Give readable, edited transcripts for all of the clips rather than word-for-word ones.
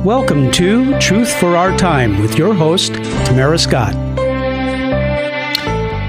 Welcome to Truth for Our Time with your host, Tamara Scott.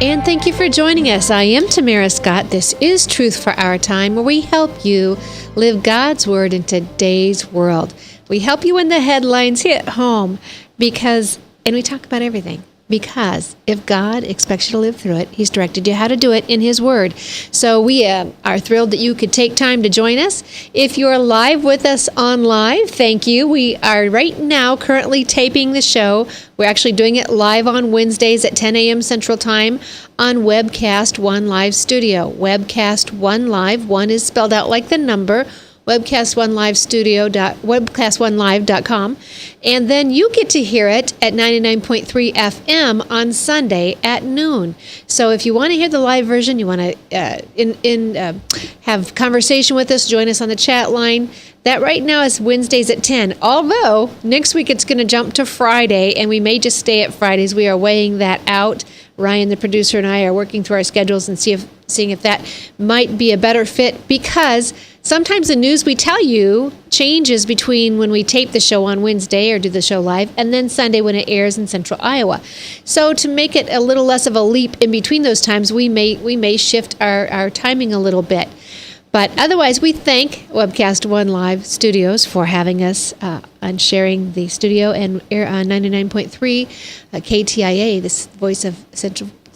And thank you for joining us. I am Tamara Scott. This is Truth for Our Time, where we help you live God's Word in today's world. We help you when the headlines hit home and we talk about everything. Because if God expects you to live through it, He's directed you how to do it in His Word. So we are thrilled that you could take time to join us. If you're live with us on live, thank you. We are right now currently taping the show. We're actually doing it live on Wednesdays at 10 a.m. Central Time on Webcast One Live Studio. Webcast One Live, one is spelled out like the number, webcastonelive.com, and then you get to hear it at 99.3 FM on Sunday at noon. So if you want to hear the live version, you want to have conversation with us, join us on the chat line. That right now is Wednesdays at 10, although next week it's going to jump to Friday, and we may just stay at Fridays. We are weighing that out. Ryan, the producer, and I are working through our schedules and seeing if that might be a better fit, because sometimes the news we tell you changes between when we tape the show on Wednesday or do the show live and then Sunday when it airs in Central Iowa. So to make it a little less of a leap in between those times, we may shift our timing a little bit. But otherwise, we thank Webcast One Live Studios for having us and sharing the studio and air on 99.3 KTIA, this voice of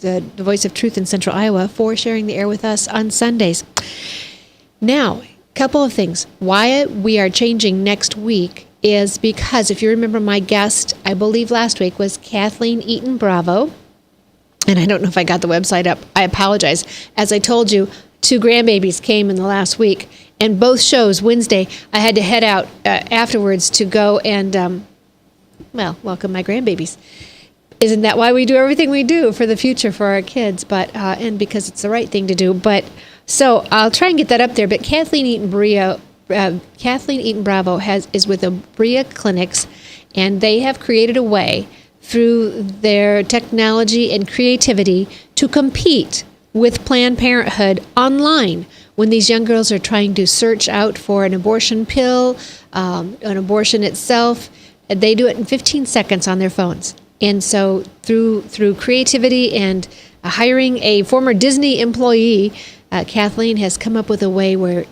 the voice of truth in Central Iowa, for sharing the air with us on Sundays. Now, a couple of things. Why we are changing next week is because, if you remember, my guest, I believe last week, was Kathleen Eaton Bravo. And I don't know if I got the website up. I apologize. As I told you, 2 grandbabies came in the last week, and both shows, Wednesday, I had to head out afterwards to go and, welcome my grandbabies. Isn't that why we do everything we do for the future for our kids? But and because it's the right thing to do. But so I'll try and get that up there. But Kathleen Eaton Bravo is with the Bria Clinics, and they have created a way through their technology and creativity to compete with Planned Parenthood online when these young girls are trying to search out for an abortion pill, an abortion itself. They do it in 15 seconds on their phones. And so through creativity and hiring a former Disney employee, Kathleen has come up with a way where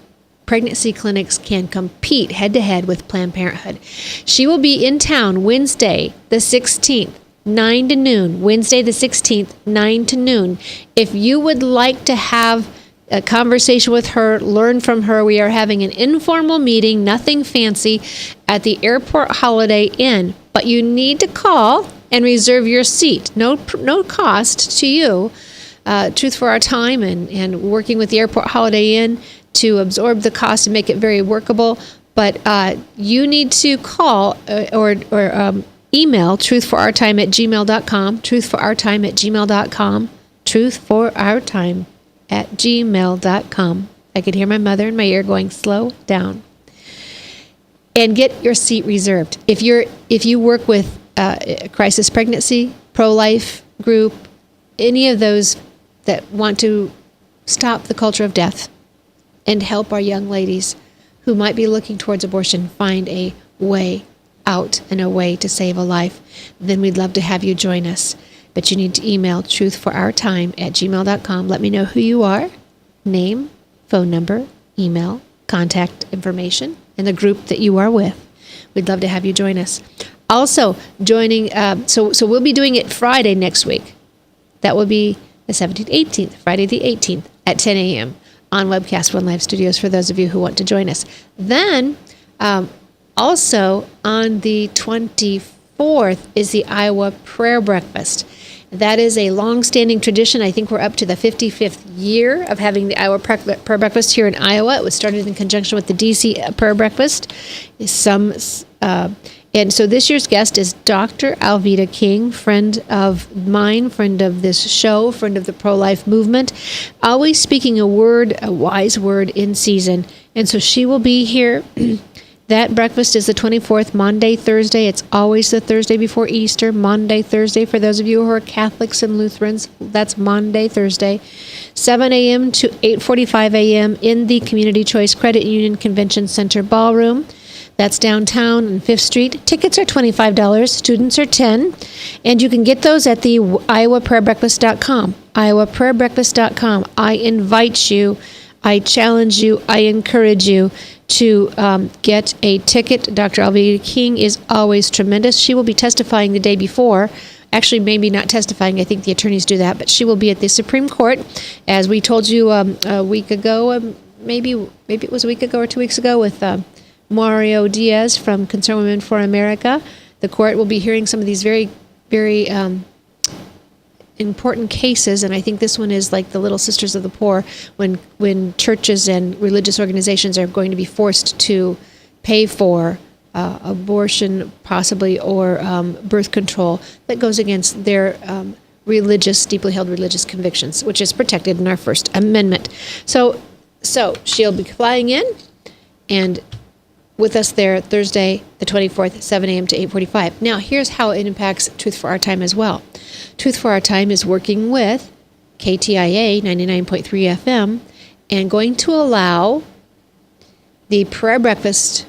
pregnancy clinics can compete head-to-head with Planned Parenthood. She will be in town Wednesday, the 16th, 9 to noon. Wednesday, the 16th, 9 to noon. If you would like to have a conversation with her, learn from her, we are having an informal meeting, nothing fancy, at the Airport Holiday Inn. But you need to call and reserve your seat. No cost to you. Truth for Our Time and working with the Airport Holiday Inn to absorb the cost and make it very workable. But you need to call or email truthforourtime@gmail.com, truthforourtime@gmail.com, truthforourtime@gmail.com. I could hear my mother in my ear going, slow down. And get your seat reserved. If you work with crisis pregnancy, pro-life group, any of those that want to stop the culture of death and help our young ladies who might be looking towards abortion find a way out and a way to save a life, then we'd love to have you join us. But you need to email truthforourtime@gmail.com. Let me know who you are, name, phone number, email, contact information, and the group that you are with. We'd love to have you join us. Also, joining, so we'll be doing it Friday next week. That will be the 17th, 18th, Friday the 18th at 10 a.m. on Webcast One Live Studios for those of you who want to join us. Then, also on the 24th is the Iowa Prayer Breakfast. That is a long-standing tradition. I think we're up to the 55th year of having the Iowa Prayer Breakfast here in Iowa. It was started in conjunction with the DC Prayer Breakfast. And so this year's guest is Dr. Alveda King, friend of mine, friend of this show, friend of the pro-life movement, always speaking a wise word in season. And so she will be here. That breakfast is the 24th, Monday, Thursday. It's always the Thursday before Easter, Monday, Thursday. For those of you who are Catholics and Lutherans, that's Monday, Thursday, 7 a.m. to 8:45 a.m. in the Community Choice Credit Union Convention Center Ballroom. That's downtown on 5th Street. Tickets are $25. Students are $10. And you can get those at the IowaPrayerBreakfast.com. IowaPrayerBreakfast.com. I invite you, I challenge you, I encourage you to get a ticket. Dr. Alveda King is always tremendous. She will be testifying the day before. Actually, maybe not testifying. I think the attorneys do that. But she will be at the Supreme Court. As we told you a week ago, maybe it was a week ago or 2 weeks ago, with Mario Diaz from Concerned Women for America. The court will be hearing some of these very, very important cases, and I think this one is like the Little Sisters of the Poor, when churches and religious organizations are going to be forced to pay for abortion, possibly, or birth control that goes against their deeply held religious convictions, which is protected in our First Amendment. So she'll be flying in, and with us there Thursday, the 24th, 7 a.m. to 8:45. Now, here's how it impacts Truth for Our Time as well. Truth for Our Time is working with KTIA 99.3 FM and going to allow the prayer breakfast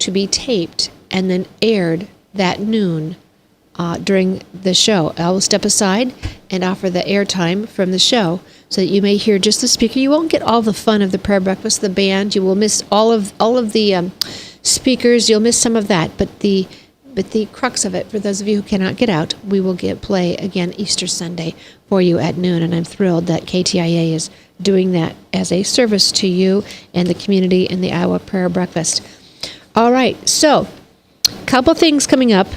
to be taped and then aired that noon during the show. I will step aside and offer the airtime from the show so that you may hear just the speaker. You won't get all the fun of the prayer breakfast, the band. You will miss all of the speakers. You'll miss some of that, but the crux of it, for those of you who cannot get out, we will play again Easter Sunday for you at noon, and I'm thrilled that KTIA is doing that as a service to you and the community in the Iowa Prayer Breakfast. All right, so a couple things coming up.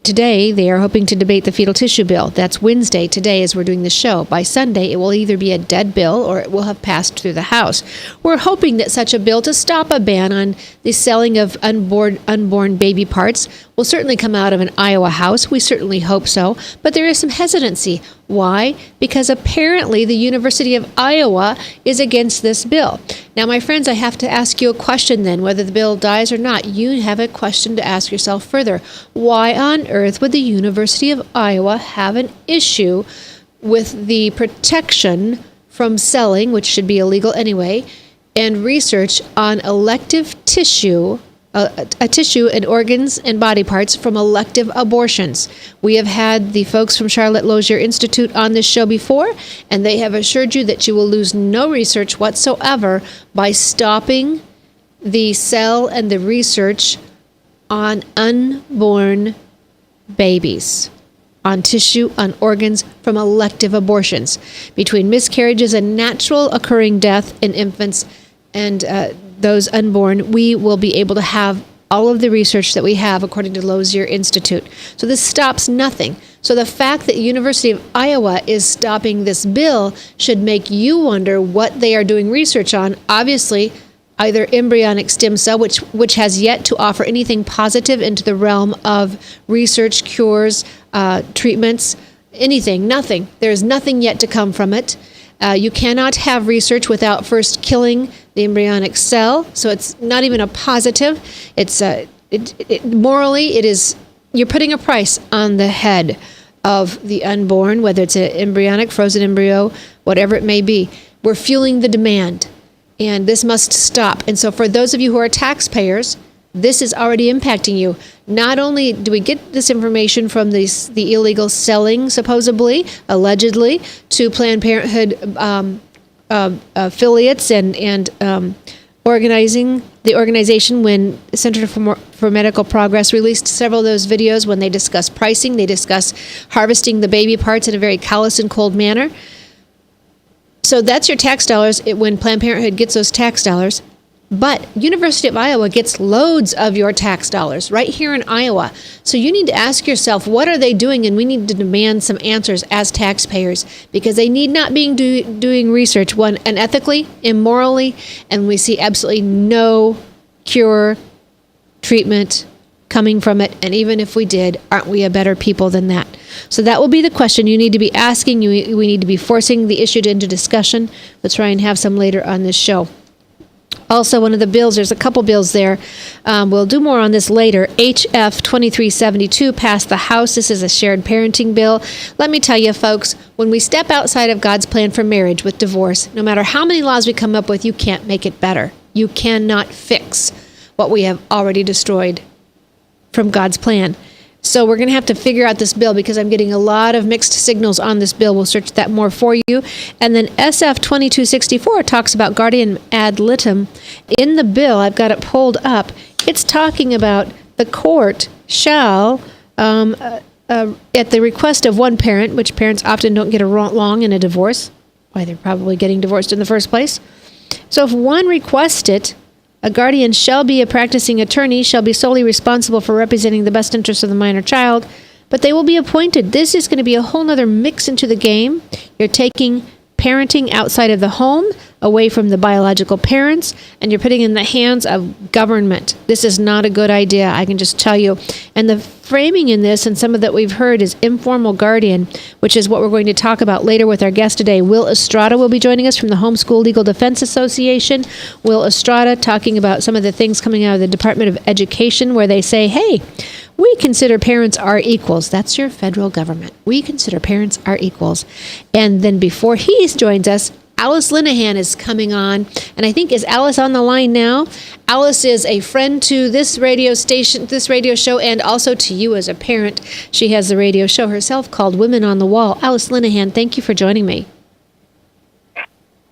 Today, they are hoping to debate the fetal tissue bill. That's Wednesday, today, as we're doing the show. By Sunday, it will either be a dead bill or it will have passed through the House. We're hoping that such a bill to stop a ban on the selling of unborn baby parts will certainly come out of an Iowa House. We certainly hope so. But there is some hesitancy. Why? Because apparently the University of Iowa is against this bill. Now, my friends, I have to ask you a question then, whether the bill dies or not. You have a question to ask yourself further. Why on earth would the University of Iowa have an issue with the protection from selling, which should be illegal anyway, and research on elective tissue, a tissue and organs and body parts from elective abortions? We have had the folks from Charlotte Lozier Institute on this show before, and they have assured you that you will lose no research whatsoever by stopping the sale and the research on unborn babies, on tissue, on organs from elective abortions, between miscarriages and natural occurring death in infants and those unborn. We will be able to have all of the research that we have according to Lozier Institute. So this stops nothing. So the fact that University of Iowa is stopping this bill should make you wonder what they are doing research on. Obviously, either embryonic stem cell, which has yet to offer anything positive into the realm of research, cures, treatments, anything, nothing. There's nothing yet to come from it. You cannot have research without first killing the embryonic cell, so it's not even a positive. It's morally, it is, you're putting a price on the head of the unborn, whether it's an embryonic, frozen embryo, whatever it may be. We're fueling the demand, and this must stop. And so for those of you who are taxpayers, this is already impacting you. Not only do we get this information from the illegal selling, supposedly, allegedly, to Planned Parenthood affiliates and organizing the organization, when Center for Medical Progress released several of those videos when they discuss pricing, they discuss harvesting the baby parts in a very callous and cold manner. So that's your tax dollars when Planned Parenthood gets those tax dollars. But University of Iowa gets loads of your tax dollars right here in Iowa. So you need to ask yourself, what are they doing? And we need to demand some answers as taxpayers, because they need not be doing research, one, unethically, immorally, and we see absolutely no cure, treatment coming from it. And even if we did, aren't we a better people than that? So that will be the question you need to be asking. We need to be forcing the issue into discussion. Let's try and have some later on this show. Also, one of the bills, there's a couple bills there. We'll do more on this later. HF 2372 passed the House. This is a shared parenting bill. Let me tell you, folks, when we step outside of God's plan for marriage with divorce, no matter how many laws we come up with, you can't make it better. You cannot fix what we have already destroyed from God's plan. So we're going to have to figure out this bill because I'm getting a lot of mixed signals on this bill. We'll search that more for you. And then SF 2264 talks about guardian ad litem. In the bill, I've got it pulled up. It's talking about the court shall, at the request of one parent, which parents often don't get along in a divorce, why they're probably getting divorced in the first place. So if one requests it, a guardian shall be a practicing attorney, shall be solely responsible for representing the best interests of the minor child, but they will be appointed. This is going to be a whole nother mix into the game. You're taking parenting outside of the home, away from the biological parents, and you're putting it in the hands of government. This is not a good idea, I can just tell you. And the framing in this, and some of that we've heard, is informal guardian, which is what we're going to talk about later with our guest today. Will Estrada will be joining us from the Homeschool Legal Defense Association. Will Estrada talking about some of the things coming out of the Department of Education where they say, hey, we consider parents our equals. That's your federal government. We consider parents our equals. And then before he joins us, Alice Linahan is coming on, and I think, is Alice on the line now? Alice is a friend to this radio station, this radio show, and also to you as a parent. She has the radio show herself called Women on the Wall. Alice Linahan, thank you for joining me.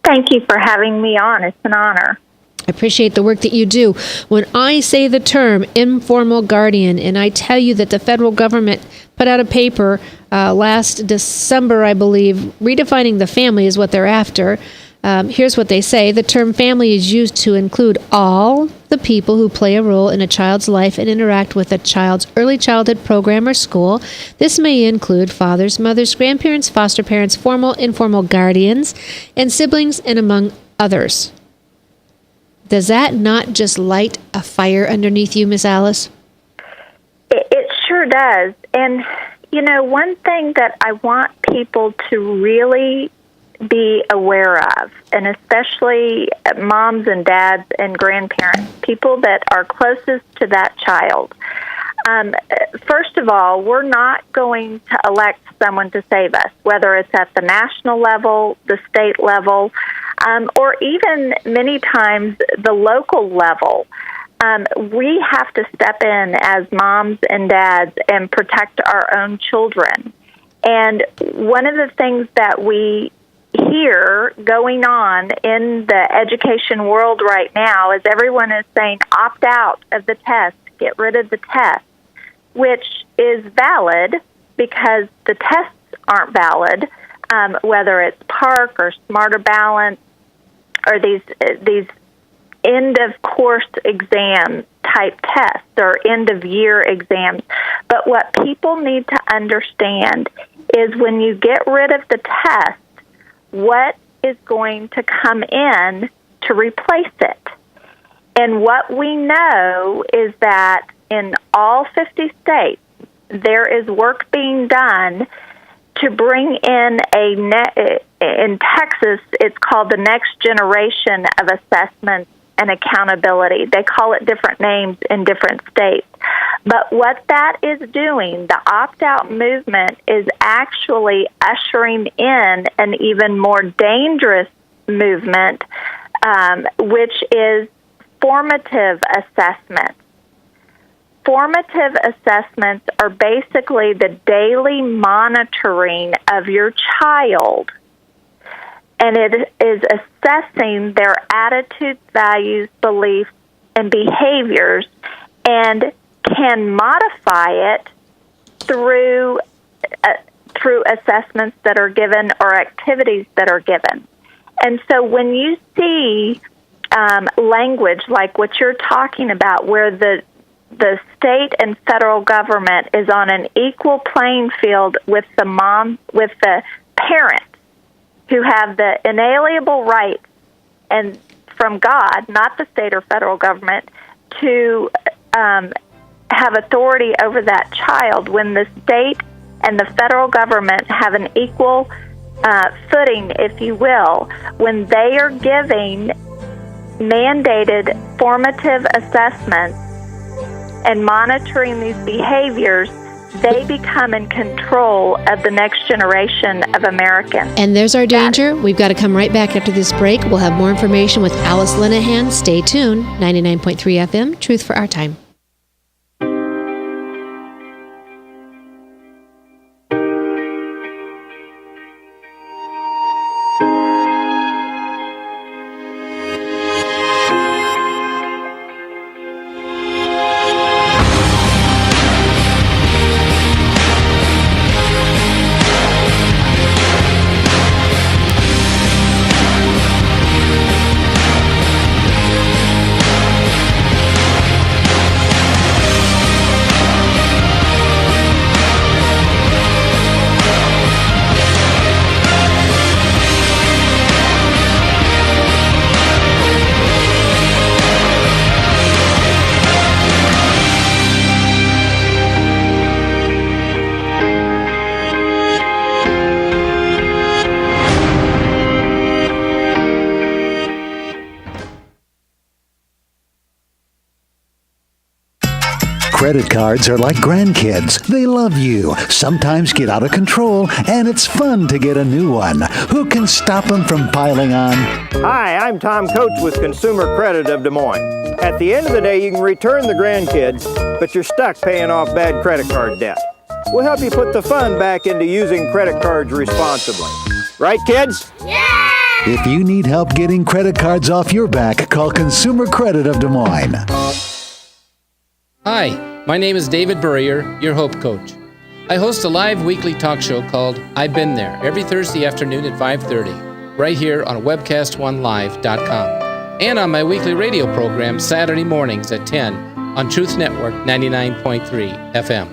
Thank you for having me on. It's an honor. I appreciate the work that you do. When I say the term informal guardian, and I tell you that the federal government put out a paper last December, I believe, redefining the family is what they're after. Here's what they say. The term family is used to include all the people who play a role in a child's life and interact with a child's early childhood program or school. This may include fathers, mothers, grandparents, foster parents, formal, informal guardians, and siblings, and among others. Does that not just light a fire underneath you, Miss Alice? It sure does. And, you know, one thing that I want people to really be aware of, and especially moms and dads and grandparents, people that are closest to that child. First of all, we're not going to elect someone to save us, whether it's at the national level, the state level, or even many times the local level. We have to step in as moms and dads and protect our own children. And one of the things that we hear going on in the education world right now is everyone is saying opt out of the test, get rid of the test, which is valid because the tests aren't valid, whether it's PARCC or Smarter Balance or these end-of-course exam type tests or end-of-year exams. But what people need to understand is when you get rid of the test, what is going to come in to replace it? And what we know is that in all 50 states, there is work being done to bring in in Texas, it's called the Next Generation of Assessments and Accountability. They call it different names in different states. But what that is doing, the opt-out movement, is actually ushering in an even more dangerous movement, which is formative assessments. Formative assessments are basically the daily monitoring of your child, and it is assessing their attitudes, values, beliefs, and behaviors, and can modify it through assessments that are given or activities that are given. And so when you see language like what you're talking about, where the state and federal government is on an equal playing field with the parents who have the inalienable rights and from God, not the state or federal government, to have authority over that child, when the state and the federal government have an equal footing, if you will, when they are giving mandated formative assessments and monitoring these behaviors they become in control of the next generation of Americans. And there's our danger. We've got to come right back after this break. We'll have more information with Alice Linahan. Stay tuned. 99.3 FM, Truth for Our Time. Credit cards are like grandkids. They love you, sometimes get out of control, and it's fun to get a new one. Who can stop them from piling on? Hi, I'm Tom Coates with Consumer Credit of Des Moines. At the end of the day, you can return the grandkids, but you're stuck paying off bad credit card debt. We'll help you put the fun back into using credit cards responsibly. Right, kids? Yeah! If you need help getting credit cards off your back, call Consumer Credit of Des Moines. Hi, my name is David Burrier, your Hope Coach. I host a live weekly talk show called I've Been There every Thursday afternoon at 5:30, right here on webcast1live.com, and on my weekly radio program Saturday mornings at 10 on Truth Network 99.3 FM.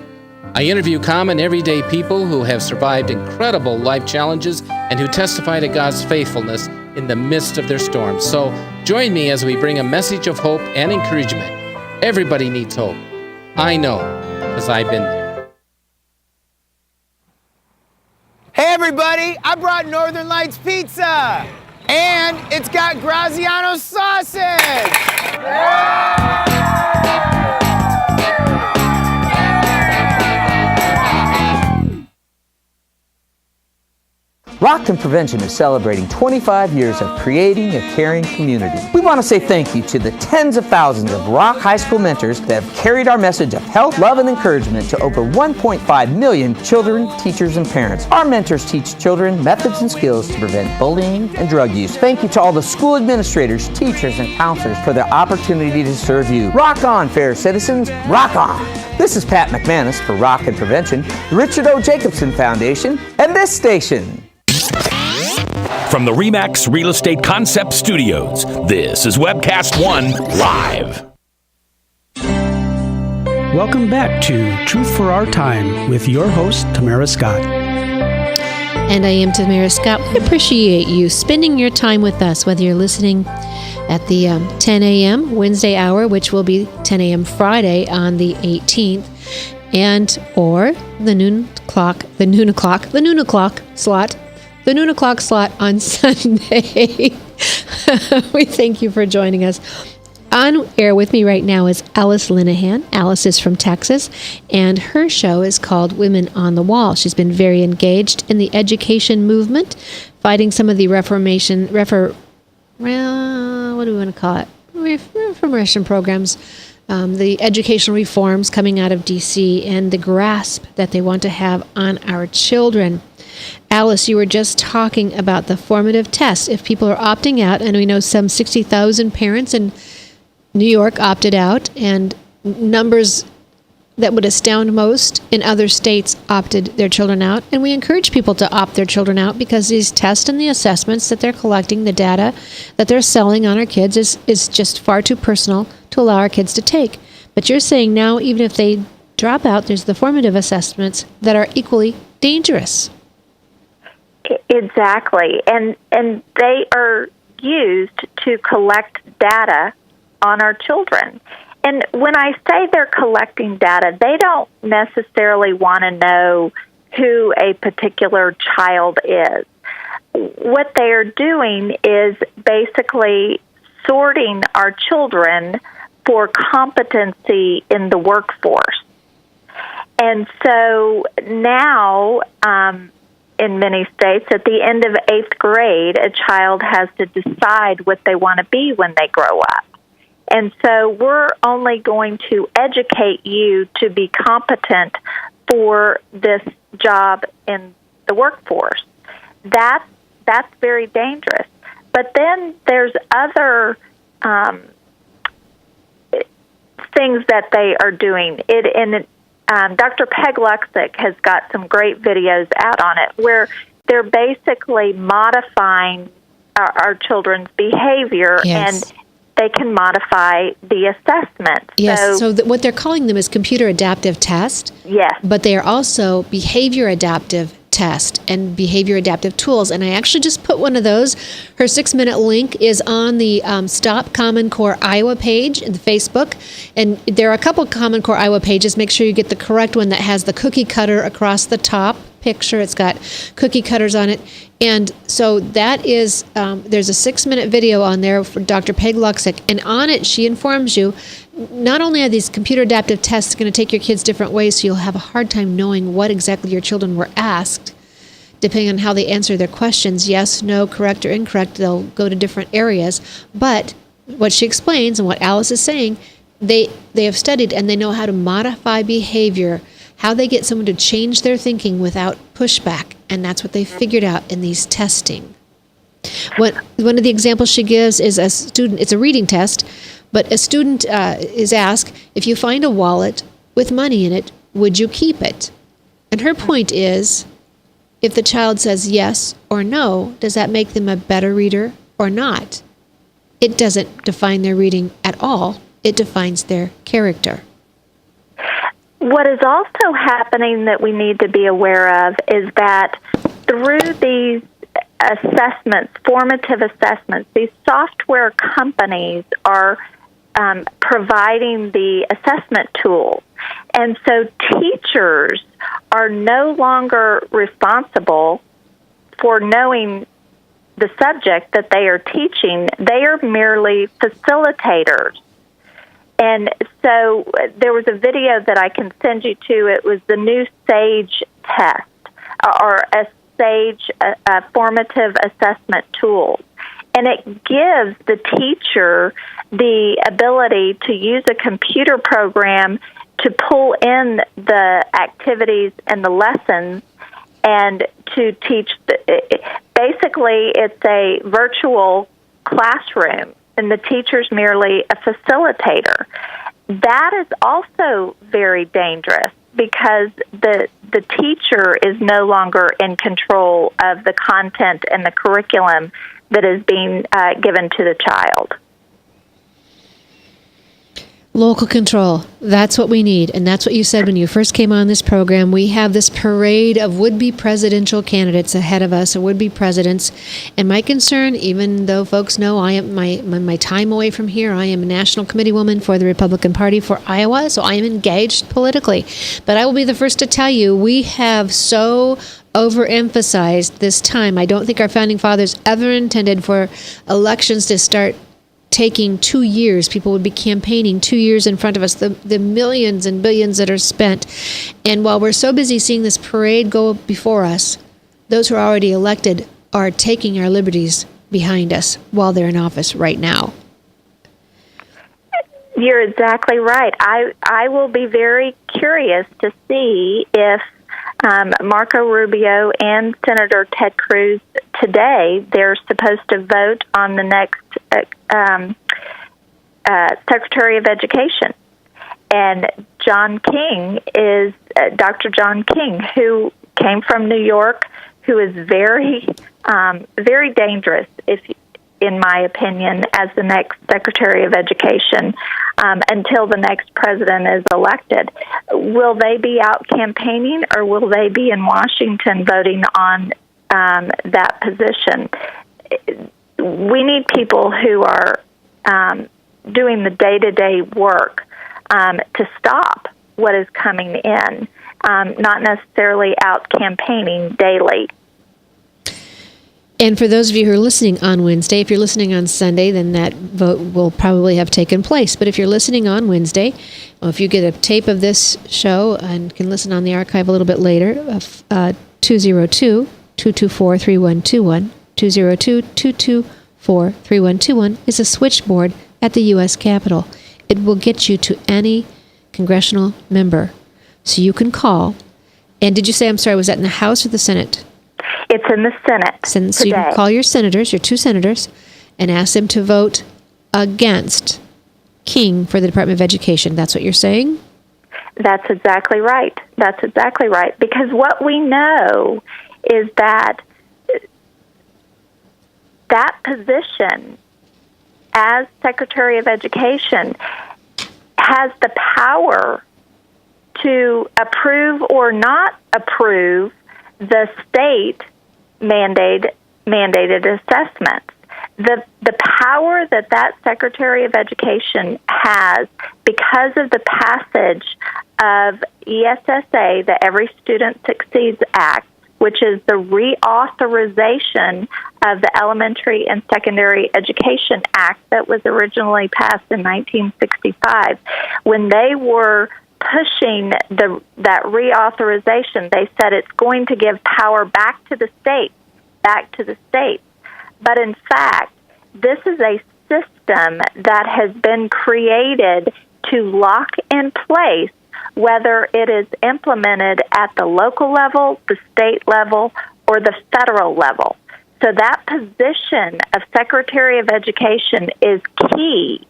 I interview common everyday people who have survived incredible life challenges and who testify to God's faithfulness in the midst of their storms. So join me as we bring a message of hope and encouragement. Everybody needs hope. I know, because I've been there. Hey everybody, I brought Northern Lights Pizza! And it's got Graziano sausage! Rock and Prevention is celebrating 25 years of creating a caring community. We want to say thank you to the tens of thousands of Rock High School mentors that have carried our message of health, love, and encouragement to over 1.5 million children, teachers, and parents. Our mentors teach children methods and skills to prevent bullying and drug use. Thank you to all the school administrators, teachers, and counselors for their opportunity to serve you. Rock on, fair citizens, rock on! This is Pat McManus for Rock and Prevention, the Richard O. Jacobson Foundation, and this station. From the RE/MAX Real Estate Concept Studios, this is Webcast One Live. Welcome back to Truth for Our Time with your host, Tamara Scott. And I am Tamara Scott. We appreciate you spending your time with us, whether you're listening at the 10 a.m. Wednesday hour, which will be 10 a.m. Friday on the 18th, and or the noon o'clock slot on Sunday. We thank you for joining us. On air with me right now is Alice Linahan. Alice is from Texas, and her show is called Women on the Wall. She's been very engaged in the education movement, fighting some of the Reformation programs, the educational reforms coming out of D.C., and the grasp that they want to have on our children. Alice, you were just talking about the formative test. If people are opting out, and we know some 60,000 parents in New York opted out, and numbers that would astound most in other states opted their children out. And we encourage people to opt their children out because these tests and the assessments that they're collecting, the data that they're selling on our kids is just far too personal to allow our kids to take. But you're saying now, even if they drop out, there's the formative assessments that are equally dangerous. Exactly. And they are used to collect data on our children. And when I say they're collecting data, they don't necessarily want to know who a particular child is. What they are doing is basically sorting our children for competency in the workforce. And so now, in many states, at the end of 8th grade, a child has to decide what they want to be when they grow up. And so we're only going to educate you to be competent for this job in the workforce. That's very dangerous. But then there's other things that they are doing. Dr. Peg Luxick has got some great videos out on it where they're basically modifying our children's behavior, Yes. and they can modify the assessment. Yes, so what they're calling them is computer adaptive test. Yes. But they are also behavior adaptive test and behavior adaptive tools. And I actually just put one of those. Her 6-minute link is on the Stop Common Core Iowa page in the Facebook. And there are a couple Common Core Iowa pages. Make sure you get the correct one that has the cookie cutter across the top picture. It's got cookie cutters on it. And so that is, there's a 6-minute video on there for Dr. Peg Luxick. And on it, she informs you, not only are these computer adaptive tests going to take your kids different ways, so you'll have a hard time knowing what exactly your children were asked, depending on how they answer their questions, yes, no, correct, or incorrect, they'll go to different areas. But what she explains and what Alice is saying, they have studied and they know how to modify behavior, how they get someone to change their thinking without pushback. And that's what they figured out in these testing. One of the examples she gives is a student, it's a reading test, but a student is asked, if you find a wallet with money in it, would you keep it? And her point is, if the child says yes or no, does that make them a better reader or not? It doesn't define their reading at all. It defines their character. What is also happening that we need to be aware of is that through these assessments, formative assessments, these software companies are providing the assessment tools. And so teachers are no longer responsible for knowing the subject that they are teaching. They are merely facilitators. And so there was a video that I can send you to. It was the new SAGE test, or a SAGE formative assessment tool. And it gives the teacher the ability to use a computer program to pull in the activities and the lessons and to teach. Basically, it's a virtual classroom, and the teacher's merely a facilitator. That is also very dangerous because the teacher is no longer in control of the content and the curriculum that is being given to the child. Local control. That's what we need. And that's what you said when you first came on this program. We have this parade of would-be presidential candidates ahead of us, or would-be presidents. And my concern, even though folks know I am my time away from here, I am a national committee woman for the Republican Party for Iowa, so I am engaged politically. But I will be the first to tell you, we have so overemphasized this time. I don't think our founding fathers ever intended for elections to start taking 2 years. People would be campaigning 2 years in front of us, the millions and billions that are spent. And while we're so busy seeing this parade go before us, those who are already elected are taking our liberties behind us while they're in office right now. You're exactly right. I will be very curious to see if Marco Rubio and Senator Ted Cruz today, they're supposed to vote on the next Secretary of Education. And John King is Dr. John King, who came from New York, who is very, very dangerous, in my opinion, as the next Secretary of Education until the next president is elected. Will they be out campaigning, or will they be in Washington voting on that position? We need people who are doing the day-to-day work to stop what is coming in, not necessarily out campaigning daily. And for those of you who are listening on Wednesday, if you're listening on Sunday, then that vote will probably have taken place. But if you're listening on Wednesday, well, if you get a tape of this show and can listen on the archive a little bit later, 202-224-3121, 202-224-3121 is a switchboard at the U.S. Capitol. It will get you to any congressional member. So you can call. And did you say, I'm sorry, was that in the House or the Senate? It's in the Senate So you can call your senators, your 2 senators, and ask them to vote against King for the Department of Education. That's what you're saying? That's exactly right. That's exactly right. Because what we know is that that position as Secretary of Education has the power to approve or not approve the state mandated assessments. The power that Secretary of Education has because of the passage of ESSA, the Every Student Succeeds Act, which is the reauthorization of the Elementary and Secondary Education Act that was originally passed in 1965. When they were pushing that reauthorization, they said it's going to give power back to the states. But in fact, this is a system that has been created to lock in place whether it is implemented at the local level, the state level, or the federal level. So that position of Secretary of Education is key.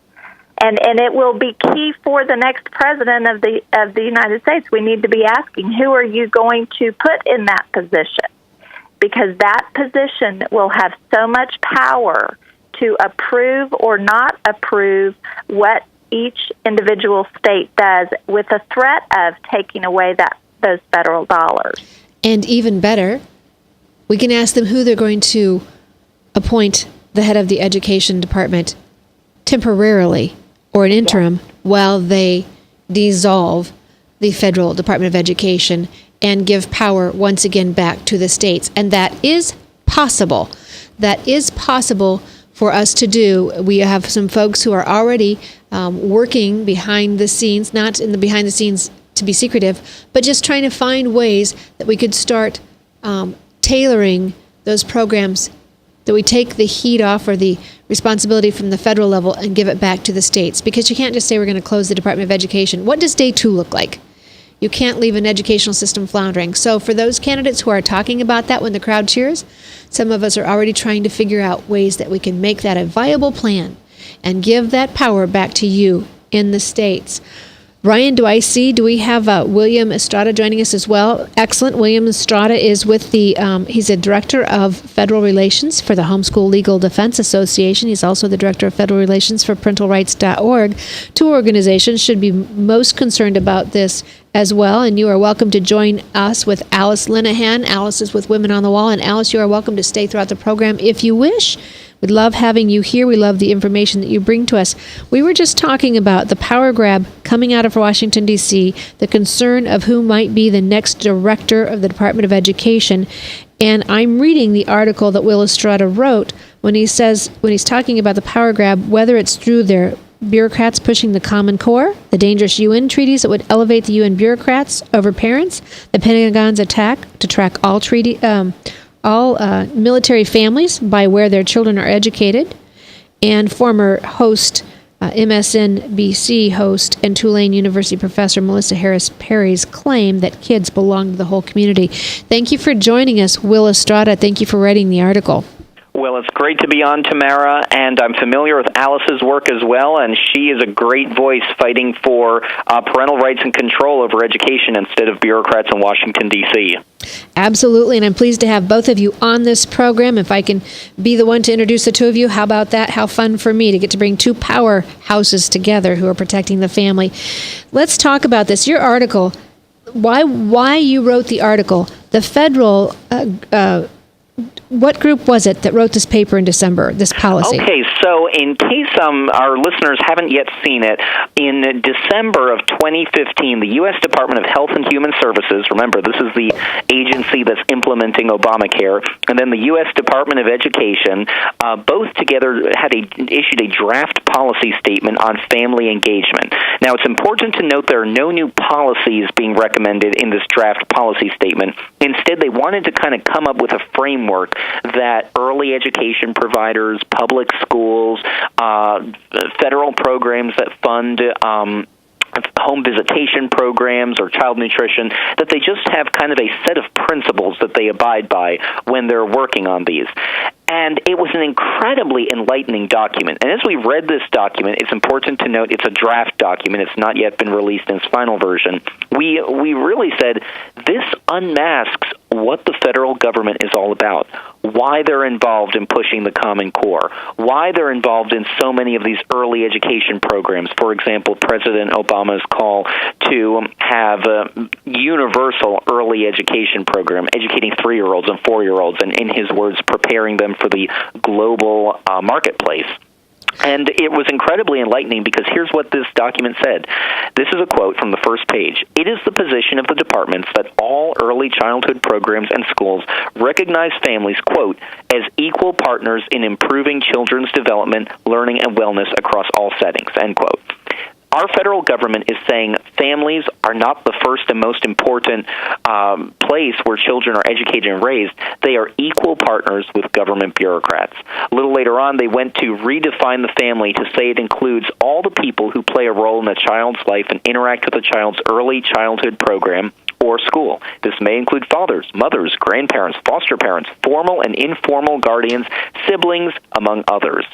And it will be key for the next president of the United States. We need to be asking, who are you going to put in that position? Because that position will have so much power to approve or not approve what each individual state does, with the threat of taking away those federal dollars. And even better, we can ask them who they're going to appoint the head of the education department temporarily or an interim while they dissolve the federal Department of Education and give power once again back to the states. And that is possible. That is possible for us to do. We have some folks who are already working behind the scenes, not in the behind the scenes to be secretive, but just trying to find ways that we could start tailoring those programs, that we take the heat off or the responsibility from the federal level and give it back to the states. Because you can't just say we're going to close the Department of Education. What does day 2 look like? You can't leave an educational system floundering. So for those candidates who are talking about that when the crowd cheers, some of us are already trying to figure out ways that we can make that a viable plan and give that power back to you in the states. Brian, do we have William Estrada joining us as well? Excellent. William Estrada is with he's a director of federal relations for the Homeschool Legal Defense Association. He's also the director of federal relations for parentalrights.org. 2 organizations should be most concerned about this as well. And you are welcome to join us with Alice Linahan. Alice is with Women on the Wall. And Alice, you are welcome to stay throughout the program if you wish. We love having you here. We love the information that you bring to us. We were just talking about the power grab coming out of Washington, D.C., the concern of who might be the next director of the Department of Education. And I'm reading the article that Will Estrada wrote when he's talking about the power grab, whether it's through their bureaucrats pushing the Common Core, the dangerous UN treaties that would elevate the UN bureaucrats over parents, the Pentagon's attack to track all military families by where their children are educated, and former host, MSNBC host and Tulane University professor Melissa Harris Perry's claim that kids belong to the whole community. Thank you for joining us, Will Estrada. Thank you for writing the article. Well, it's great to be on, Tamara, and I'm familiar with Alice's work as well, and she is a great voice fighting for parental rights and control over education instead of bureaucrats in Washington, D.C. Absolutely, and I'm pleased to have both of you on this program. If I can be the one to introduce the 2 of you, how about that? How fun for me to get to bring 2 powerhouses together who are protecting the family. Let's talk about this. Your article, why you wrote the article, the federal what group was it that wrote this paper in December, this policy? Okay, so in case our listeners haven't yet seen it, in December of 2015, the U.S. Department of Health and Human Services, remember, this is the agency that's implementing Obamacare, and then the U.S. Department of Education, both together issued a draft policy statement on family engagement. Now, it's important to note there are no new policies being recommended in this draft policy statement. Instead, they wanted to kind of come up with a framework that early education providers, public schools, federal programs that fund home visitation programs or child nutrition, that they just have kind of a set of principles that they abide by when they're working on these. And it was an incredibly enlightening document. And as we read this document, it's important to note it's a draft document. It's not yet been released in its final version. We really said this unmasks what the federal government is all about, why they're involved in pushing the Common Core, why they're involved in so many of these early education programs. For example, President Obama's call to have a universal early education program, educating 3-year-olds and 4-year-olds, and in his words, preparing them for the global marketplace. And it was incredibly enlightening because here's what this document said. This is a quote from the first page. It is the position of the departments that all early childhood programs and schools recognize families, quote, as equal partners in improving children's development, learning, and wellness across all settings, end quote. Our federal government is saying families are not the first and most important place where children are educated and raised. They are equal partners with government bureaucrats. A little later on, they went to redefine the family to say it includes all the people who play a role in a child's life and interact with a child's early childhood program or school. This may include fathers, mothers, grandparents, foster parents, formal and informal guardians, siblings, among others.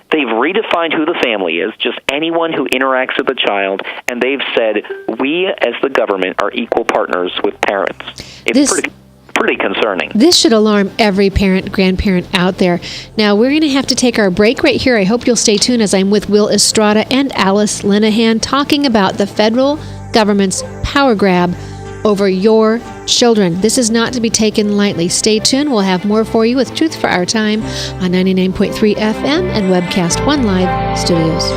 They've redefined who the family is, just anyone who interacts with a child, and they've said, we as the government are equal partners with parents. It's pretty concerning. This should alarm every parent, grandparent out there. Now, we're going to have to take our break right here. I hope you'll stay tuned as I'm with Will Estrada and Alice Linahan talking about the federal government's power grab over your children. This is not to be taken lightly. Stay tuned. We'll have more for you with Truth for Our Time on 99.3 FM and Webcast One Live Studios.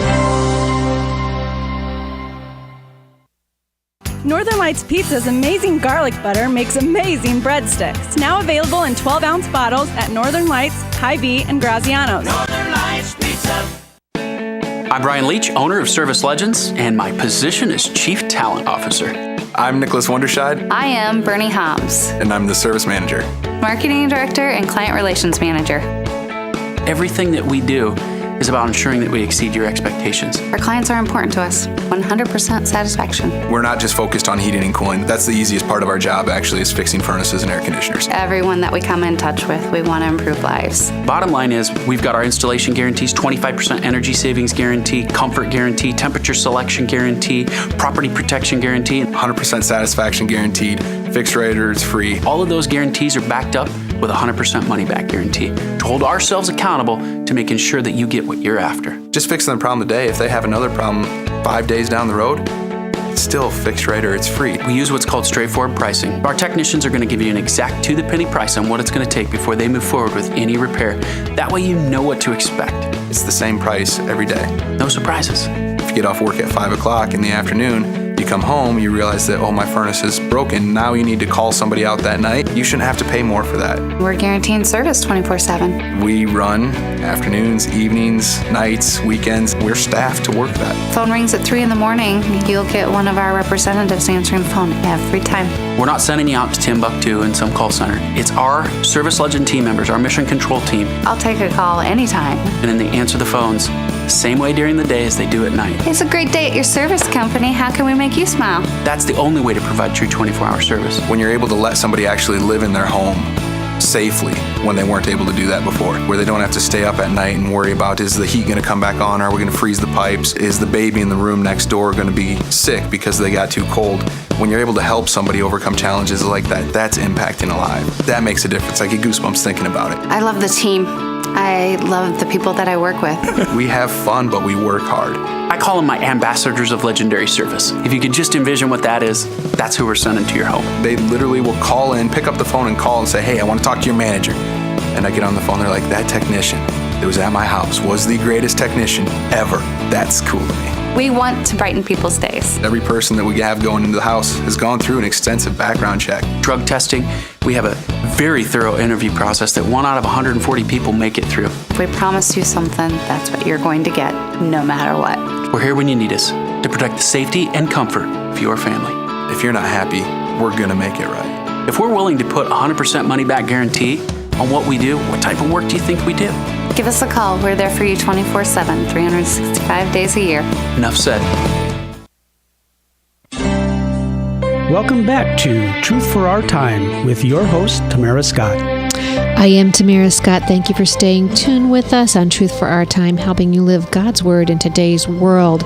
Northern Lights Pizza's amazing garlic butter makes amazing breadsticks. Now available in 12-ounce bottles at Northern Lights, Hy-Vee, and Graziano's. Northern Lights Pizza. I'm Brian Leach, owner of Service Legends, and my position is Chief Talent Officer. I'm Nicholas Wonderscheid. I am Bernie Hobbs. And I'm the Service Manager. Marketing Director and Client Relations Manager. Everything that we do is about ensuring that we exceed your expectations. Our clients are important to us. 100% satisfaction. We're not just focused on heating and cooling. That's the easiest part of our job, actually, is fixing furnaces and air conditioners. Everyone that we come in touch with, we want to improve lives. Bottom line is, we've got our installation guarantees, 25% energy savings guarantee, comfort guarantee, temperature selection guarantee, property protection guarantee. 100% satisfaction guaranteed, fixed rate or it's free. All of those guarantees are backed up with a 100% money-back guarantee to hold ourselves accountable to making sure that you get what you're after. Just fixing the problem today. If they have another problem 5 days down the road, it's still fixed rate or it's free. We use what's called straightforward pricing. Our technicians are going to give you an exact to-the-penny price on what it's going to take before they move forward with any repair. That way you know what to expect. It's the same price every day. No surprises. If you get off work at 5 o'clock in the afternoon, you come home, you realize that, oh, my furnace is broken. Now you need to call somebody out that night. You shouldn't have to pay more for that. We're guaranteeing service 24/7. We run afternoons, evenings, nights, weekends. We're staffed to work that. Phone rings at 3 in the morning. You'll get one of our representatives answering the phone every time. We're not sending you out to Timbuktu in some call center. It's our Service Legend team members, our mission control team. I'll take a call anytime. And then they answer the phones the same way during the day as they do at night. It's a great day at your service company. How can we make you smile? That's the only way to provide true 24-hour service. When you're able to let somebody actually live in their home safely when they weren't able to do that before, where they don't have to stay up at night and worry about, is the heat going to come back on? Are we going to freeze the pipes? Is the baby in the room next door going to be sick because they got too cold? When you're able to help somebody overcome challenges like that, that's impacting a life. That makes a difference. I get goosebumps thinking about it. I love the team. I love the people that I work with. We have fun, but we work hard. I call them my ambassadors of legendary service. If you could just envision what that is, that's who we're sending to your home. They literally will call in, pick up the phone and call and say, hey, I want to talk to your manager. And I get on the phone, they're like, that technician that was at my house was the greatest technician ever. That's cool to me. We want to brighten people's days. Every person that we have going into the house has gone through an extensive background check. Drug testing, we have a very thorough interview process that 1 out of 140 people make it through. If we promise you something, that's what you're going to get, no matter what. We're here when you need us to protect the safety and comfort of your family. If you're not happy, we're going to make it right. If we're willing to put 100% money back guarantee on what we do, what type of work do you think we do? Give us a call. We're there for you 24/7, 365 days a year. Enough said. Welcome back to Truth for Our Time with your host, Tamara Scott. I am Tamara Scott. Thank you for staying tuned with us on Truth for Our Time, helping you live God's Word in today's world.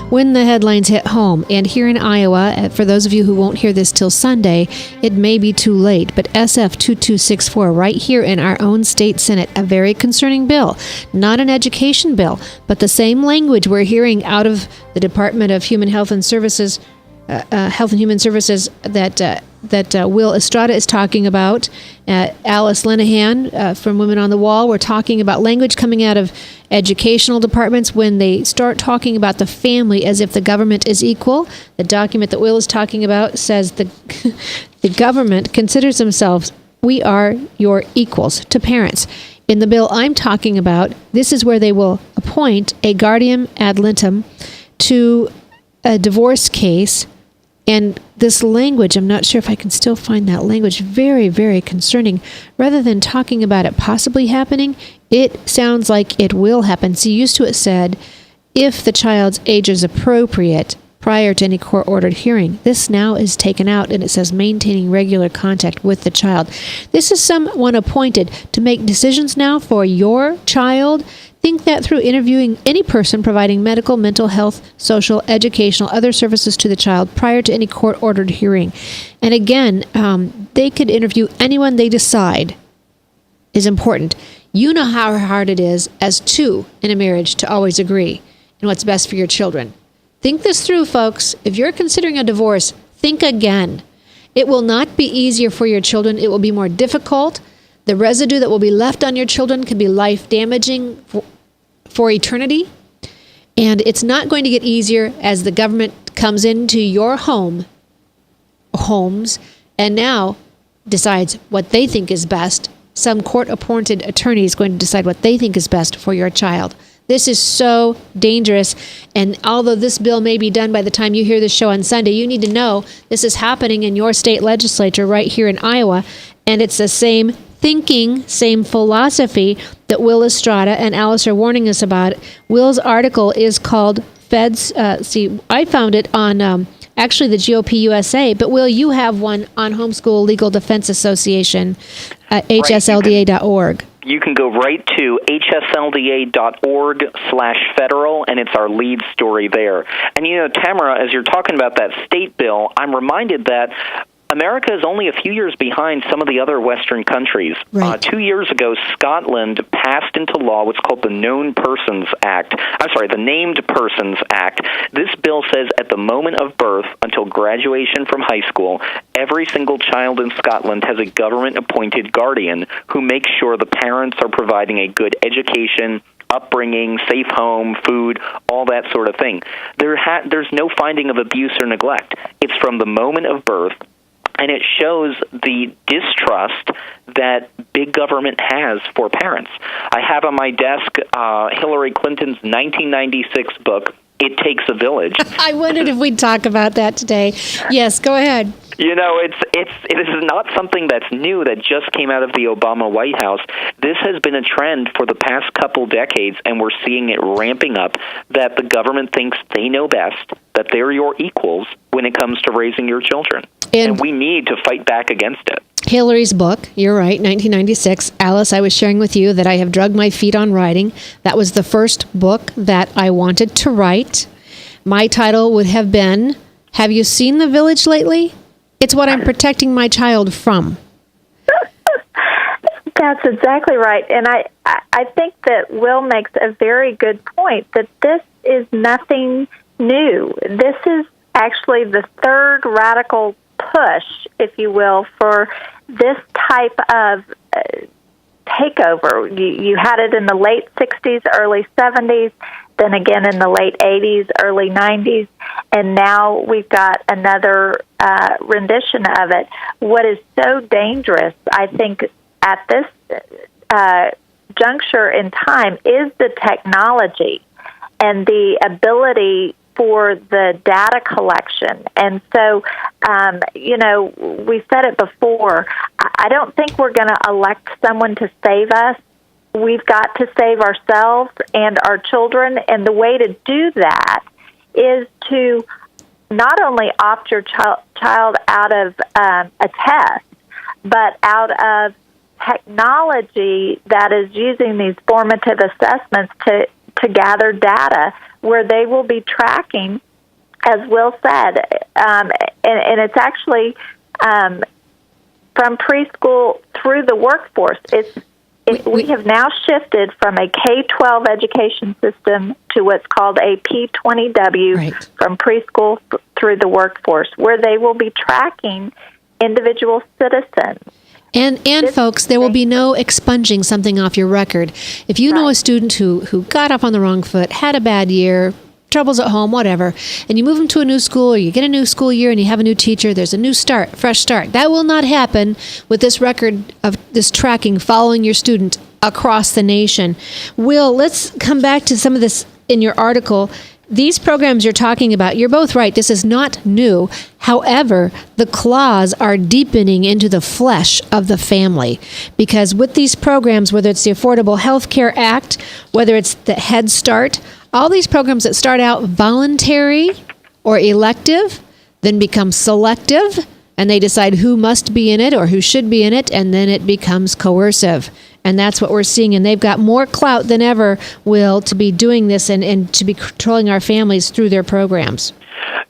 When the headlines hit home, and here in Iowa, for those of you who won't hear this till Sunday, it may be too late, but SF 2264 right here in our own state Senate, a very concerning bill, not an education bill, but the same language we're hearing out of the Department of Health and Human Services that Will Estrada is talking about. Alice Linahan from Women on the Wall, we're talking about language coming out of educational departments when they start talking about the family as if the government is equal. The document that Will is talking about says the government considers themselves, we are your equals to parents. In the bill I'm talking about, this is where they will appoint a guardian ad litem to a divorce case. And this language, I'm not sure if I can still find that language, very, very concerning. Rather than talking about it possibly happening, it sounds like it will happen. See, used to it said, if the child's age is appropriate prior to any court-ordered hearing. This now is taken out, and it says maintaining regular contact with the child. This is someone appointed to make decisions now for your child. Think that through, interviewing any person providing medical, mental health, social, educational, other services to the child prior to any court-ordered hearing. And again, they could interview anyone they decide is important. You know how hard it is as two in a marriage to always agree on what's best for your children. Think this through, folks. If you're considering a divorce, think again. It will not be easier for your children. It will be more difficult. The residue that will be left on your children could be life-damaging for eternity. And it's not going to get easier as the government comes into your homes, and now decides what they think is best. Some court-appointed attorney is going to decide what they think is best for your child. This is so dangerous, and although this bill may be done by the time you hear this show on Sunday, you need to know this is happening in your state legislature right here in Iowa, and it's the same thinking, same philosophy that Will Estrada and Alice are warning us about. Will's article is called Feds. I found it on actually the GOP USA, but Will, you have one on Homeschool Legal Defense Association, hslda.org. You can go right to hslda.org/federal, and it's our lead story there. And, you know, Tamara, as you're talking about that state bill, I'm reminded that America is only a few years behind some of the other Western countries. Right. 2 years ago, Scotland passed into law what's called the Named Persons Act. This bill says at the moment of birth until graduation from high school, every single child in Scotland has a government-appointed guardian who makes sure the parents are providing a good education, upbringing, safe home, food, all that sort of thing. There's no finding of abuse or neglect. It's from the moment of birth. And it shows the distrust that big government has for parents. I have on my desk Hillary Clinton's 1996 book, It Takes a Village. I wondered if we'd talk about that today. Yes, go ahead. You know, it is not something that's new that just came out of the Obama White House. This has been a trend for the past couple decades, and we're seeing it ramping up, that the government thinks they know best, that they're your equals when it comes to raising your children. And we need to fight back against it. Hillary's book, you're right, 1996. Alice, I was sharing with you that I have drugged my feet on writing. That was the first book that I wanted to write. My title would have been, Have You Seen the Village Lately? It's what I'm protecting my child from. That's exactly right. And I think that Will makes a very good point, that this is nothing new. This is actually the third radical push, if you will, for this type of takeover. You had it in the late 60s, early 70s, then again in the late 80s, early 90s, and now we've got another rendition of it. What is so dangerous, I think, at this juncture in time is the technology and the ability for the data collection. And so, we said it before, I don't think we're going to elect someone to save us. We've got to save ourselves and our children, and the way to do that is to not only opt your child out of a test, but out of technology that is using these formative assessments to gather data where they will be tracking, as Will said, and it's actually from preschool through the workforce. We have now shifted from a K-12 education system to what's called a P20W, from preschool through the workforce, where they will be tracking individual citizens. And folks, there will be no expunging something off your record. If you know a student who got up on the wrong foot, had a bad year, troubles at home, whatever, and you move them to a new school, or you get a new school year and you have a new teacher, there's a new start, fresh start. That will not happen with this record of this tracking following your student across the nation. Will, let's come back to some of this in your article. These programs you're talking about, you're both right. This is not new. However, the claws are deepening into the flesh of the family, because with these programs, whether it's the Affordable Health Care Act, whether it's the Head Start, all these programs that start out voluntary or elective, then become selective, and they decide who must be in it or who should be in it, and then it becomes coercive. And that's what we're seeing. And they've got more clout than ever, Will, to be doing this and to be controlling our families through their programs.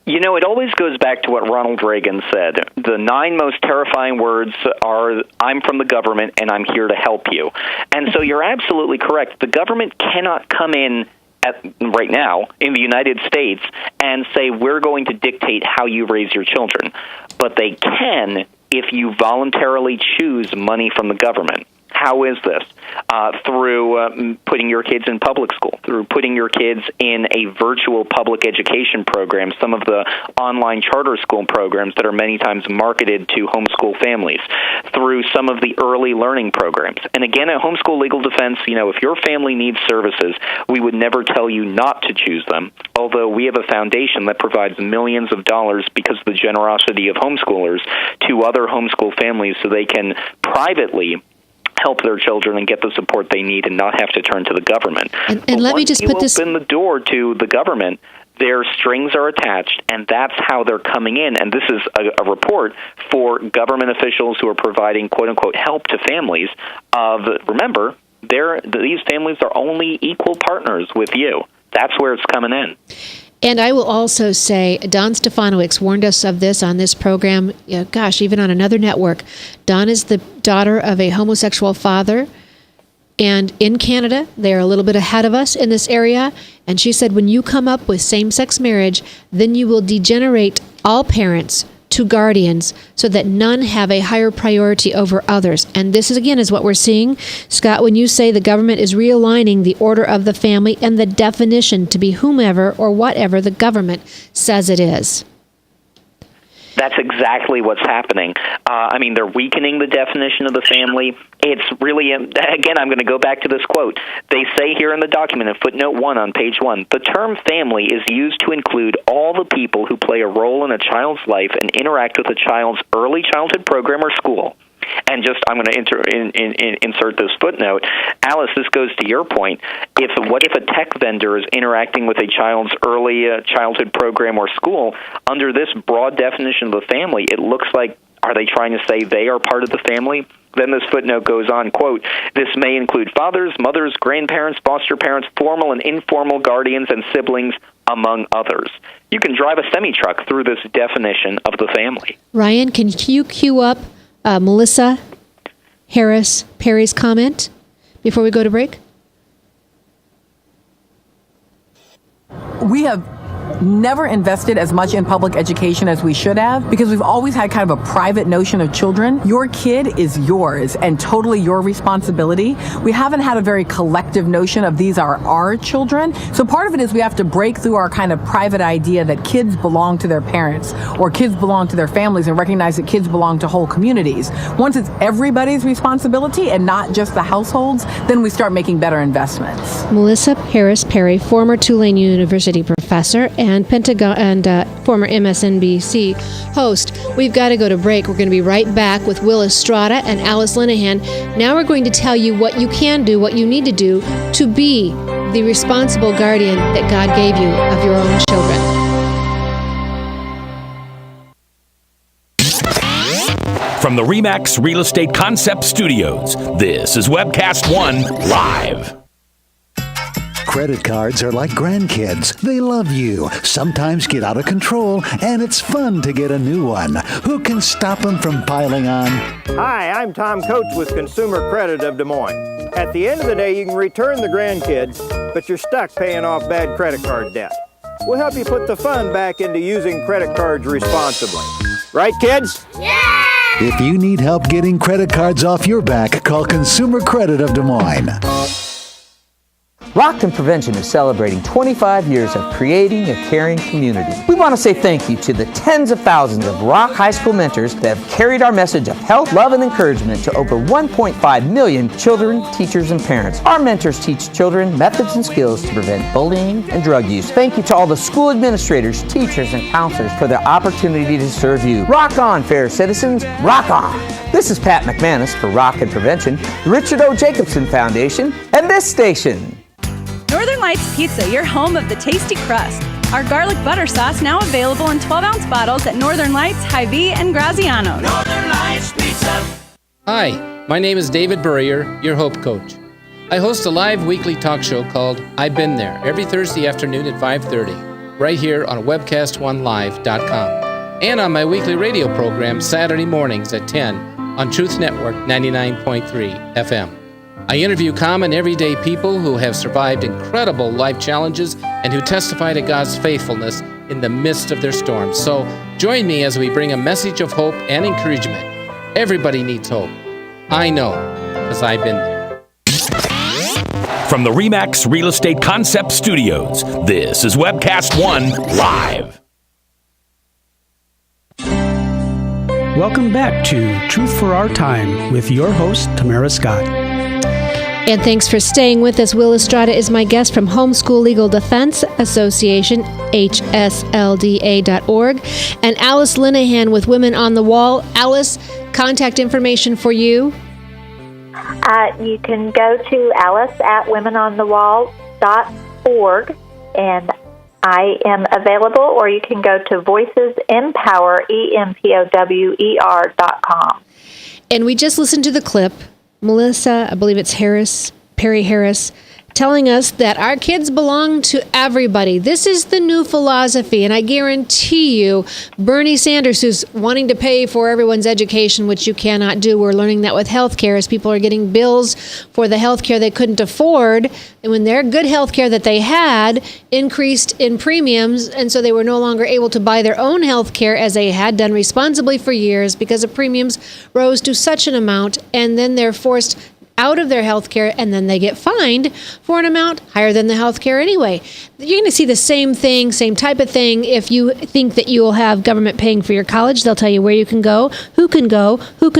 You know, it always goes back to what Ronald Reagan said. The 9 most terrifying words are, I'm from the government and I'm here to help you. And so you're absolutely correct. The government cannot come in right now in the United States and say, we're going to dictate how you raise your children. But they can if you voluntarily choose money from the government. How is this? Through putting your kids in public school, through putting your kids in a virtual public education program, some of the online charter school programs that are many times marketed to homeschool families, through some of the early learning programs. And again, at Homeschool Legal Defense, if your family needs services, we would never tell you not to choose them, although we have a foundation that provides millions of dollars because of the generosity of homeschoolers to other homeschool families so they can privately help their children and get the support they need and not have to turn to the government. And let me just put this... open the door to the government, their strings are attached, and that's how they're coming in. And this is a report for government officials who are providing, quote-unquote, help to families of, remember, these families are only equal partners with you. That's where it's coming in. And I will also say, Don Stefanowicz warned us of this on this program, even on another network. Don is the daughter of a homosexual father, and in Canada, they're a little bit ahead of us in this area. And she said, when you come up with same-sex marriage, then you will degenerate all parents to guardians so that none have a higher priority over others. And this is what we're seeing. Scott, when you say the government is realigning the order of the family and the definition to be whomever or whatever the government says it is. That's exactly what's happening. They're weakening the definition of the family. It's really, again, I'm going to go back to this quote. They say here in the document in footnote 1 on page 1, the term family is used to include all the people who play a role in a child's life and interact with a child's early childhood program or school. And I'm going to insert this footnote. Alice, this goes to your point. What if a tech vendor is interacting with a child's early childhood program or school? Under this broad definition of the family, it looks like, are they trying to say they are part of the family? Then this footnote goes on, quote, this may include fathers, mothers, grandparents, foster parents, formal and informal guardians, and siblings, among others. You can drive a semi-truck through this definition of the family. Ryan, can you cue up Melissa Harris Perry's comment before we go to break? We have never invested as much in public education as we should have because we've always had kind of a private notion of children. Your kid is yours and totally your responsibility. We haven't had a very collective notion of these are our children. So part of it is we have to break through our kind of private idea that kids belong to their parents or kids belong to their families and recognize that kids belong to whole communities. Once it's everybody's responsibility and not just the households, then we start making better investments. Melissa Harris Perry, former Tulane University professor and former MSNBC host. We've got to go to break. We're going to be right back with Will Estrada and Alice Linahan. Now we're going to tell you what you can do, what you need to do to be the responsible guardian that God gave you of your own children. From the RE/MAX Real Estate Concept Studios, this is Webcast One Live. Credit cards are like grandkids. They love you, sometimes get out of control, and it's fun to get a new one. Who can stop them from piling on? Hi, I'm Tom Coates with Consumer Credit of Des Moines. At the end of the day, you can return the grandkids, but you're stuck paying off bad credit card debt. We'll help you put the fun back into using credit cards responsibly. Right, kids? Yeah! If you need help getting credit cards off your back, call Consumer Credit of Des Moines. Rockton Prevention is celebrating 25 years of creating a caring community. We want to say thank you to the tens of thousands of Rock High School mentors that have carried our message of health, love, and encouragement to over 1.5 million children, teachers, and parents. Our mentors teach children methods and skills to prevent bullying and drug use. Thank you to all the school administrators, teachers, and counselors for their opportunity to serve you. Rock on, fair citizens, rock on! This is Pat McManus for Rockton Prevention, the Richard O. Jacobson Foundation, and this station. Northern Lights Pizza, your home of the tasty crust. Our garlic butter sauce now available in 12-ounce bottles at Northern Lights, Hy-Vee, and Graziano's. Northern Lights Pizza. Hi, my name is David Burrier, your Hope Coach. I host a live weekly talk show called I've Been There every Thursday afternoon at 5:30, right here on webcast1live.com, and on my weekly radio program Saturday mornings at 10 on Truth Network 99.3 FM. I interview common everyday people who have survived incredible life challenges and who testify to God's faithfulness in the midst of their storms. So join me as we bring a message of hope and encouragement. Everybody needs hope. I know, because I've been there. From the RE/MAX Real Estate Concept Studios, this is Webcast One Live. Welcome back to Truth for Our Time with your host, Tamara Scott. And thanks for staying with us. Will Estrada is my guest from Homeschool Legal Defense Association, hslda.org, and Alice Linahan with Women on the Wall. Alice, contact information for you. You can go to Alice at womenonthewall.org, and I am available, or you can go to voicesempower.com. And we just listened to the clip. Melissa, I believe it's Perry Harris, telling us that our kids belong to everybody. This is the new philosophy, and I guarantee you, Bernie Sanders, who's wanting to pay for everyone's education, which you cannot do. We're learning that with healthcare, as people are getting bills for the healthcare they couldn't afford, and when their good healthcare that they had increased in premiums, and so they were no longer able to buy their own healthcare as they had done responsibly for years because the premiums rose to such an amount, and then they're forced out of their health care, and then they get fined for an amount higher than the health care anyway. You're going to see the same thing, same type of thing. If you think that you will have government paying for your college, they'll tell you where you can go, who can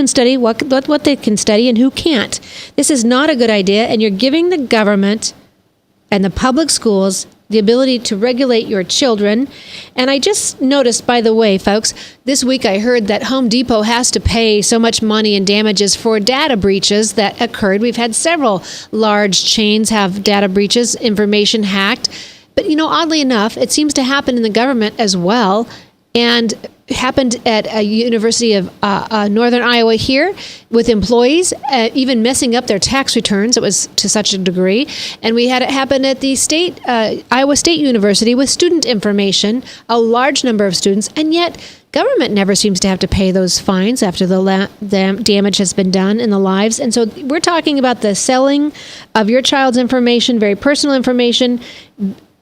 study, what they can study, and who can't. This is not a good idea, and you're giving the government and the public schools the ability to regulate your children. And I just noticed, by the way, folks, this week I heard that Home Depot has to pay so much money in damages for data breaches that occurred. We've had several large chains have data breaches, information hacked. But, oddly enough, it seems to happen in the government as well. And happened at a University of Northern Iowa here with employees, even messing up their tax returns. It was to such a degree. And we had it happen at the Iowa State University with student information, a large number of students, and yet government never seems to have to pay those fines after the damage has been done in the lives. And so we're talking about the selling of your child's information, very personal information,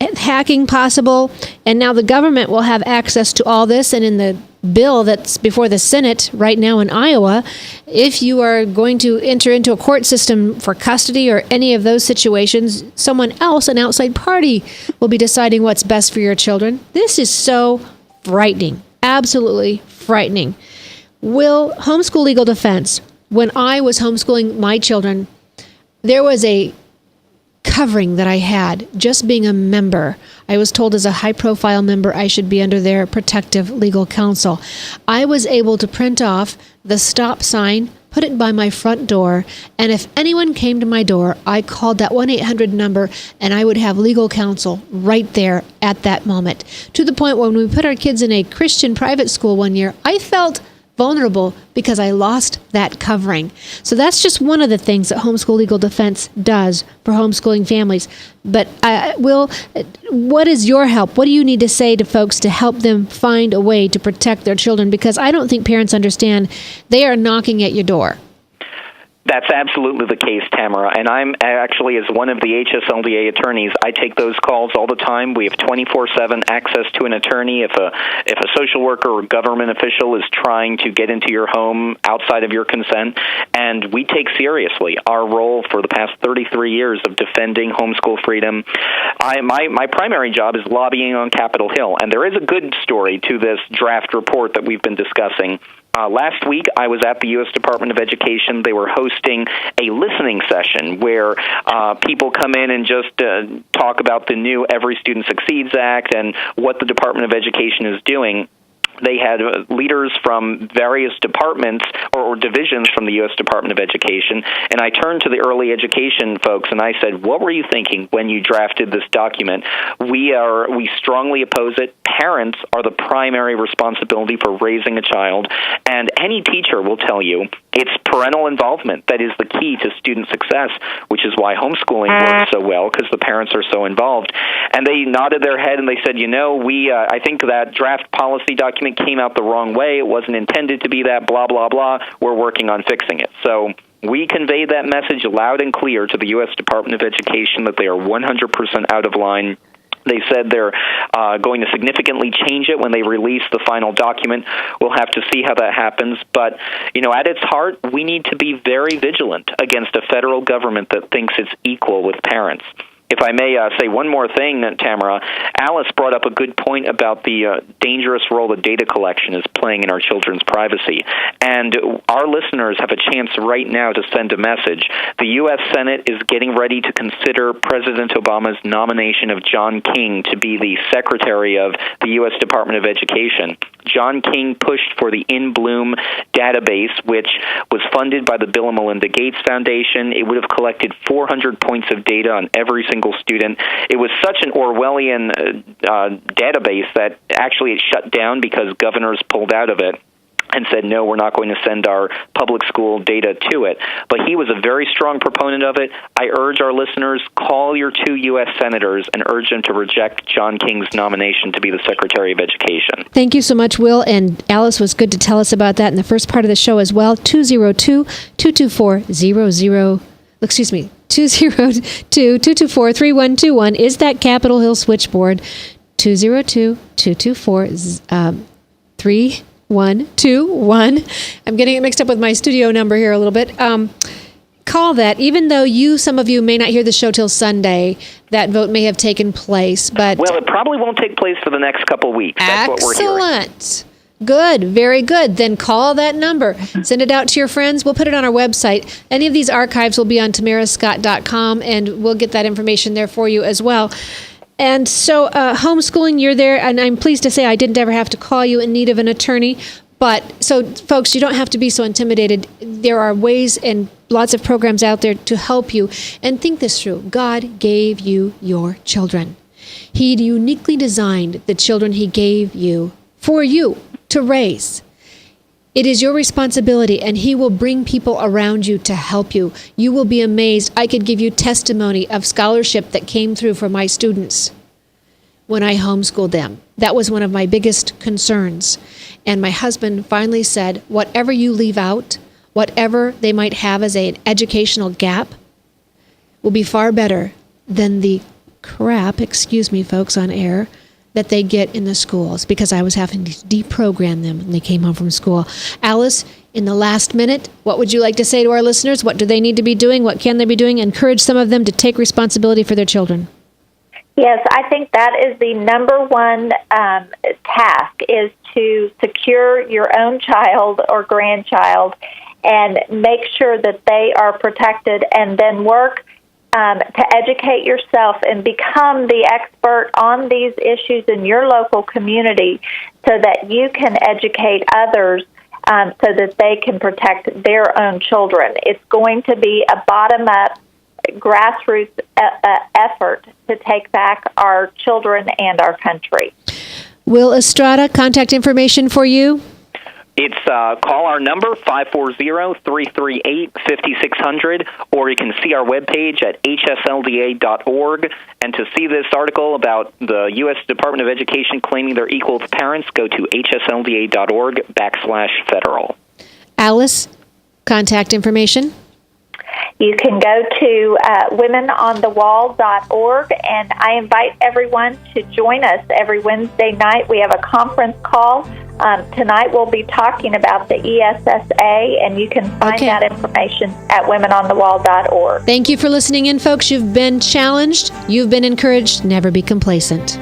hacking possible, and now the government will have access to all this. And in the bill that's before the Senate right now in Iowa, if you are going to enter into a court system for custody or any of those situations, someone else, an outside party, will be deciding what's best for your children. This is so frightening, absolutely frightening. Will Homeschool Legal Defense, when I was homeschooling my children, there was a covering that I had just being a member. I was told as a high-profile member I should be under their protective legal counsel. I was able to print off the stop sign, put it by my front door, and if anyone came to my door, I called that 1-800 number and I would have legal counsel right there at that moment. To the point when we put our kids in a Christian private school one year, I felt vulnerable because I lost that covering. So that's just one of the things that Homeschool Legal Defense does for homeschooling families. But Will, what is your help? What do you need to say to folks to help them find a way to protect their children? Because I don't think parents understand they are knocking at your door. That's absolutely the case, Tamara. And I'm actually, as one of the HSLDA attorneys, I take those calls all the time. We have 24/7 access to an attorney. If a social worker or government official is trying to get into your home outside of your consent, and we take seriously our role for the past 33 years of defending homeschool freedom. My primary job is lobbying on Capitol Hill, and there is a good story to this draft report that we've been discussing. Last week, I was at the U.S. Department of Education. They were hosting a listening session where people come in and just talk about the new Every Student Succeeds Act and what the Department of Education is doing. They had leaders from various departments or divisions from the U.S. Department of Education, and I turned to the early education folks and I said, what were you thinking when you drafted this document? We strongly oppose it. Parents are the primary responsibility for raising a child, and any teacher will tell you it's parental involvement that is the key to student success, which is why homeschooling works so well, because the parents are so involved. And they nodded their head and they said, I think that draft policy document came out the wrong way. It wasn't intended to be that, blah, blah, blah. We're working on fixing it. So we conveyed that message loud and clear to the U.S. Department of Education that they are 100% out of line. They said they're going to significantly change it when they release the final document. We'll have to see how that happens. But, at its heart, we need to be very vigilant against a federal government that thinks it's equal with parents. If I may say one more thing, Tamara, Alice brought up a good point about the dangerous role that data collection is playing in our children's privacy. And our listeners have a chance right now to send a message. The U.S. Senate is getting ready to consider President Obama's nomination of John King to be the Secretary of the U.S. Department of Education. John King pushed for the In Bloom database, which was funded by the Bill and Melinda Gates Foundation. It would have collected 400 points of data on every single student. It was such an Orwellian database that actually it shut down because governors pulled out of it and said, no, we're not going to send our public school data to it. But he was a very strong proponent of it. I urge our listeners, call your 2 U.S. senators and urge them to reject John King's nomination to be the Secretary of Education. Thank you so much, Will. And Alice was good to tell us about that in the first part of the show as well. 202-224-3121 is that Capitol Hill switchboard. 202-224-3121. I'm getting it mixed up with my studio number here a little bit. Call that. Even though some of you may not hear the show till Sunday, that vote may have taken place. But well, it probably won't take place for the next couple weeks. That's what we're hearing. Excellent. Good. Very good. Then call that number. Send it out to your friends. We'll put it on our website. Any of these archives will be on tamarascott.com, and we'll get that information there for you as well. And so homeschooling, you're there, and I'm pleased to say I didn't ever have to call you in need of an attorney. But so, folks, you don't have to be so intimidated. There are ways and lots of programs out there to help you. And think this through. God gave you your children. He uniquely designed the children He gave you for you to raise. It is your responsibility, and He will bring people around you to help you. You will be amazed. I could give you testimony of scholarship that came through for my students when I homeschooled them. That was one of my biggest concerns. And my husband finally said, whatever you leave out, whatever they might have as an educational gap, will be far better than the crap, excuse me, folks on air, that they get in the schools, because I was having to deprogram them when they came home from school. Alice, in the last minute, what would you like to say to our listeners? What do they need to be doing? What can they be doing? Encourage some of them to take responsibility for their children. Yes, I think that is the number one task, is to secure your own child or grandchild and make sure that they are protected, and then work to educate yourself and become the expert on these issues in your local community so that you can educate others so that they can protect their own children. It's going to be a bottom-up, grassroots effort to take back our children and our country. Will Estrada, contact information for you? It's call our number, 540-338-5600, or you can see our webpage at hslda.org. And to see this article about the U.S. Department of Education claiming they're equal to parents, go to hslda.org/federal. Alice, contact information? You can go to womenonthewall.org, and I invite everyone to join us every Wednesday night. We have a conference call. Tonight we'll be talking about the ESSA, and you can find that information at womenonthewall.org. Thank you for listening in, folks. You've been challenged. You've been encouraged. Never be complacent.